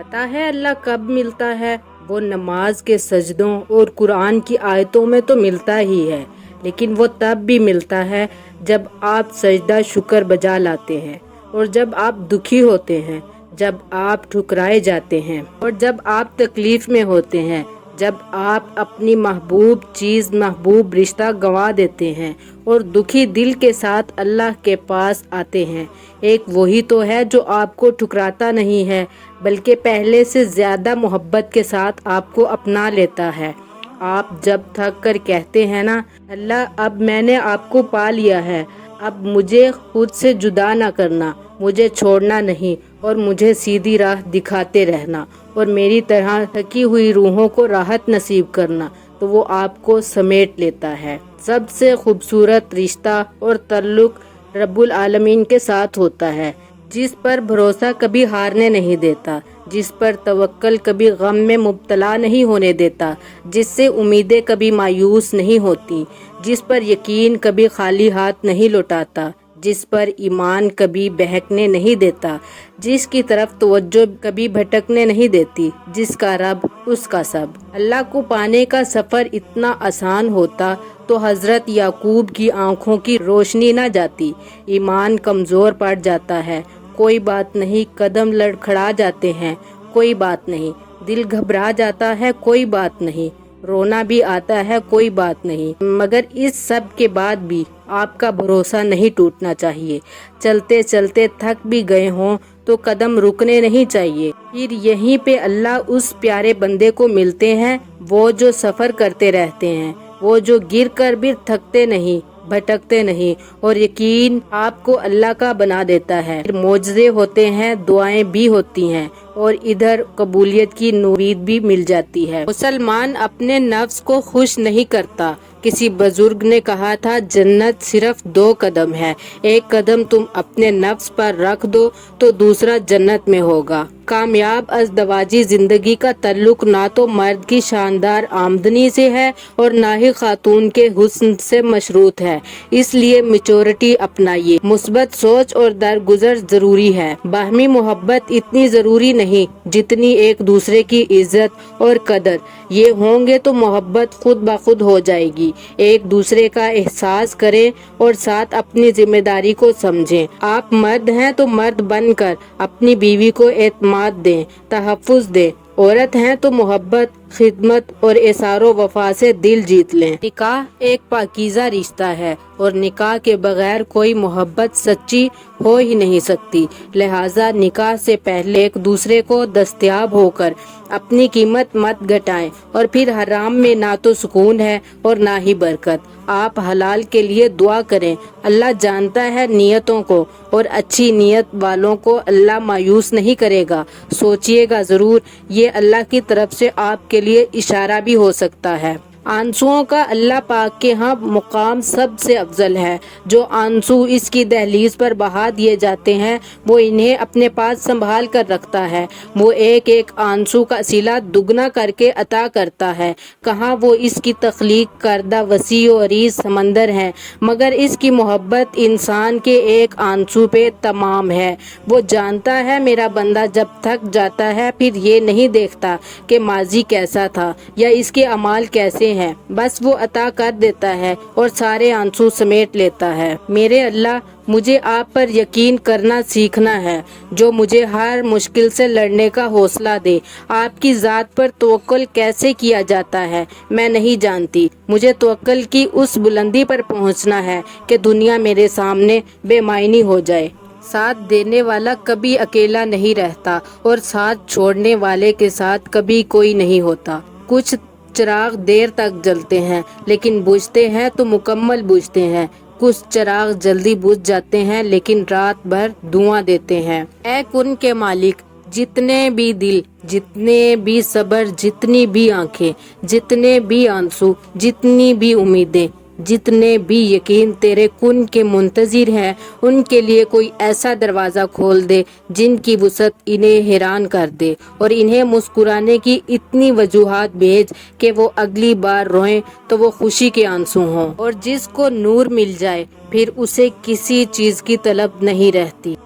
पता है अल्लाह कब मिलता है? वो नमाज के सजदों और कुरान की आयतों में तो मिलता ही है, लेकिन वो तब भी मिलता है जब आप सजदा शुक्र बजा लाते हैं, और जब आप दुखी होते हैं, जब आप ठुकराए जाते हैं, और जब आप तकलीफ में होते हैं, जब आप अपनी महबूब चीज़ महबूब रिश्ता गंवा देते हैं और दुखी दिल के साथ अल्लाह के पास आते हैं। एक वही तो है जो आपको ठुकराता नहीं है, बल्कि पहले से ज़्यादा मोहब्बत के साथ आपको अपना लेता है। आप जब थक कर कहते हैं ना, अल्लाह अब मैंने आपको पा लिया है, अब मुझे खुद से जुदा ना करना, मुझे छोड़ना नहीं और मुझे सीधी राह दिखाते रहना और मेरी तरह थकी हुई रूहों को राहत नसीब करना, तो वो आपको समेट लेता है। सबसे खूबसूरत रिश्ता और तल्लुक रब्बुल आलमीन के साथ होता है, जिस पर भरोसा कभी हारने नहीं देता, जिस पर तवक्कल कभी गम में मुब्तला नहीं होने देता, जिससे उम्मीदें कभी मायूस नहीं होती, जिस पर यकीन कभी खाली हाथ नहीं लौटाता, जिस पर ईमान कभी बहकने नहीं देता, जिसकी तरफ तवज्जो कभी भटकने नहीं देती, जिसका रब उसका सब। अल्लाह को पाने का सफ़र इतना आसान होता तो हज़रत याकूब की आंखों की रोशनी ना जाती। ईमान कमज़ोर पड़ जाता है, कोई बात नहीं, कदम लड़खड़ा जाते हैं, कोई बात नहीं, दिल घबरा जाता है, कोई बात नहीं, रोना भी आता है, कोई बात नहीं, मगर इस सब के बाद भी आपका भरोसा नहीं टूटना चाहिए। चलते चलते थक भी गए हों तो कदम रुकने नहीं चाहिए। फिर यहीं पे अल्लाह उस प्यारे बंदे को मिलते हैं, वो जो सफ़र करते रहते हैं, वो जो गिर कर भी थकते नहीं, भटकते नहीं, और यकीन आपको अल्लाह का बना देता है। मोजज़े होते हैं, दुआएं भी होती हैं, और इधर कबूलियत की उम्मीद भी मिल जाती है। मुसलमान अपने नफ्स को खुश नहीं करता। किसी बुजुर्ग ने कहा था, जन्नत सिर्फ 2 कदम है, एक कदम तुम अपने नफ्स पर रख दो तो दूसरा जन्नत में होगा। कामयाब अज़दवाजी जिंदगी का ताल्लुक ना तो मर्द की शानदार आमदनी से है और ना ही खातून के हुस्न से मशरूत है। इसलिए मैच्योरिटी अपनाइए, मुस्बत सोच और दरगुजर जरूरी है। बाहमी मोहब्बत इतनी जरूरी नहीं जितनी एक दूसरे की इज्जत और कदर। ये होंगे तो मोहब्बत खुद ब खुद हो जाएगी। एक दूसरे का एहसास करें और साथ अपनी जिम्मेदारी को समझें। आप मर्द हैं तो मर्द बनकर अपनी बीवी को एतमाद दें, तहफ़्फ़ुज़ दें। औरत हैं तो मोहब्बत, खिदमत और इसारो वफा से दिल जीत लें। निकाह एक पाकीज़ा रिश्ता है और निकाह के बगैर कोई मोहब्बत सच्ची हो ही नहीं सकती। लिहाजा निकाह से पहले एक दूसरे को दस्तयाब होकर अपनी कीमत मत घटाएं, और फिर हराम में ना तो सुकून है और ना ही बरकत। आप हलाल के लिए दुआ करें, अल्लाह जानता है नियतों को, और अच्छी नियत वालों को अल्लाह मायूस नहीं करेगा। सोचिएगा ज़रूर, ये अल्लाह की तरफ से आपके लिए इशारा भी हो सकता है। आंसुओं का अल्लाह पाक के यहाँ मुकाम सबसे अफजल है। जो आंसू इसकी दहलीज पर बहा दिए जाते हैं, वो इन्हें अपने पास संभाल कर रखता है। वो एक एक आंसू का सिला दुगना करके अता करता है। कहाँ वो इसकी तख्लीक करदा वसी और अरीज समंदर है, मगर इसकी मोहब्बत इंसान के एक आंसू पे तमाम है। वो जानता है मेरा बंदा जब थक जाता है, फिर ये नहीं देखता कि माजी कैसा था या इसके अमाल कैसे हैं, बस वो अता कर देता है और सारे आंसू समेट लेता है। मेरे अल्लाह, मुझे आप पर यकीन करना सीखना है, जो मुझे हर मुश्किल से लड़ने का हौसला दे। आपकी ज़ात पर तवक्कुल कैसे किया जाता है मैं नहीं जानती। मुझे तवक्कुल की उस बुलंदी पर पहुंचना है कि दुनिया मेरे सामने बेमायनी हो जाए। साथ देने वाला कभी अकेला नहीं रहता और साथ छोड़ने वाले के साथ कभी कोई नहीं होता। कुछ चिराग देर तक जलते हैं, लेकिन बुझते हैं तो मुकम्मल बुझते हैं। कुछ चिराग जल्दी बुझ जाते हैं, लेकिन रात भर धुआं देते हैं। ऐ कुन के मालिक, जितने भी दिल, जितने भी सब्र, जितनी भी आंखें, जितने भी आंसू, जितनी भी उम्मीदें, जितने भी यकीन तेरे कुन के मुंतजिर हैं, उनके लिए कोई ऐसा दरवाज़ा खोल दे जिनकी वुसअत इन्हें हैरान कर दे, और इन्हें मुस्कुराने की इतनी वजूहात भेज कि वो अगली बार रोएं तो वो खुशी के आंसू हों। और जिसको नूर मिल जाए फिर उसे किसी चीज़ की तलब नहीं रहती।